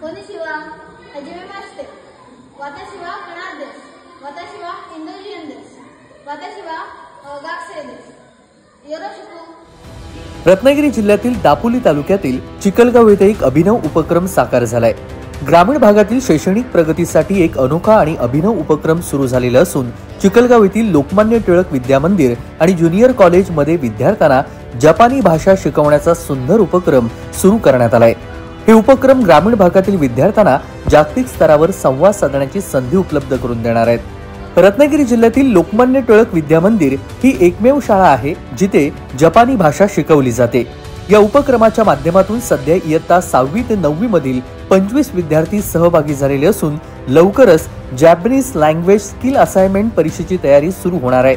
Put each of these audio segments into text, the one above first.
Konnichiwa हजिमेमास्ते वाताशी वा canard देस वाताशी वा इंडोनेशियन देस वाताशी वा गाक्से देस योरोशिकु। रत्नागिरी जिल्ह्यातील दापोली तालुक्यातील चिखलगाव येथे एक अभिनव उपक्रम साकार झालाय। ग्रामीण भागातील शैक्षणिक प्रगतीसाठी एक अनोखा आणि अभिनव उपक्रम सुरू झालेला असून चिखलगाव येथील लोकमान्य टिळक विद्या मंदिर आणि ज्युनियर कॉलेज मध्ये विद्यार्थ्यांना जपानी भाषा शिकवण्याचा सुंदर उपक्रम सुरू करण्यात आलाय। हे उपक्रम ग्रामीण भागातील विद्यार्थ्यांना जागतिक स्तरावर संवाद साधण्याची संधी उपलब्ध करून देणार आहेत। रत्नागिरी जिल्ह्यातील लोकमान्य टिळक विद्या मंदिर ही एकमेव शाळा आहे जिथे जपानी भाषा शिकवली जाते। या उपक्रमाच्या माध्यमातून सध्या इयत्ता 6वी ते 9वी मधील 25 विद्यार्थी सहभागी झालेले असून लवकरच जॅपनीज लँग्वेज स्किल असाइनमेंट परीक्षेची तयारी सुरू होणार आहे।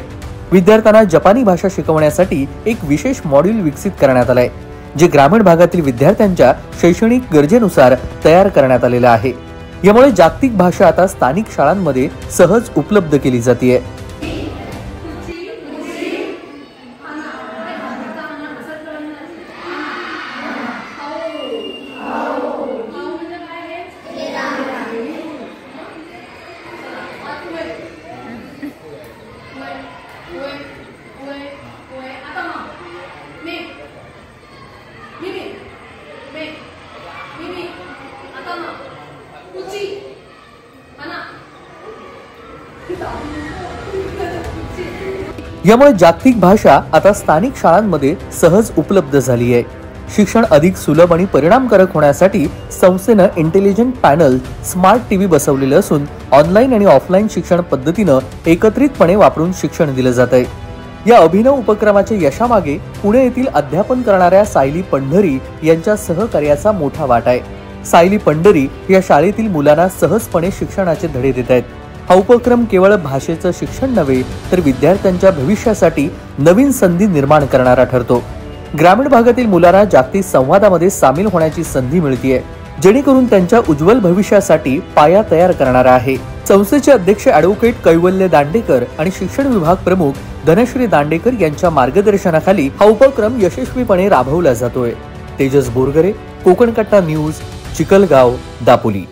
विद्यार्थ्यांना जपानी भाषा शिकवण्यासाठी एक विशेष मॉड्यूल विकसित करण्यात आले आहे जे ग्रामीण भागातील विद्यार्थ्यांच्या शैक्षणिक गरजेनुसार तयार करण्यात आलेले आहे। यामुळे जागतिक भाषा आता स्थानिक शाळांमध्ये सहज उपलब्ध केली जाते। यामुळे जागतिक भाषा आता स्थानिक शाळांमध्ये सहज उपलब्ध झाली आहे। शिक्षण अधिक सुलभ आणि परिणामकारक होण्यासाठी संस्थेने इंटेलिजंट पॅनल स्मार्ट टीव्ही बसवलेले असून ऑनलाईन आणि ऑफलाईन शिक्षण पद्धतीने एकत्रितपणे वापरून शिक्षण दिले जात आहे। या अभिनव उपक्रमाच्या यशामागे पुणे येथील अध्यापन करणाऱ्या सायली पंढरी यांच्या सहकार्याचा मोठा वाटा आहे। सायली पंढरी या शाळेतील मुलांना सहजपणे शिक्षणाचे धडे देत आहेत। हा उपक्रम केवळ भाषेचं शिक्षण नव्हे तर विद्यार्थ्यांच्या भविष्यासाठी नवीन संधी निर्माण करणारा ठरतो। ग्रामीण भागातील मुलांना जागतिक संवादामध्ये सामील होण्याची संधी मिळते जेणेकरून त्यांच्या उज्ज्वल भविष्यासाठी पाया तयार करणारा आहे। संस्थेचे अध्यक्ष ॲडव्होकेट कैवल्य दांडेकर आणि शिक्षण विभाग प्रमुख धनश्री दांडेकर यांच्या मार्गदर्शनाखाली हा उपक्रम यशस्वीपणे राबवला जातोय। तेजस बोरगरे, कोकण कट्टा न्यूज, चिखलगाव, दापोली।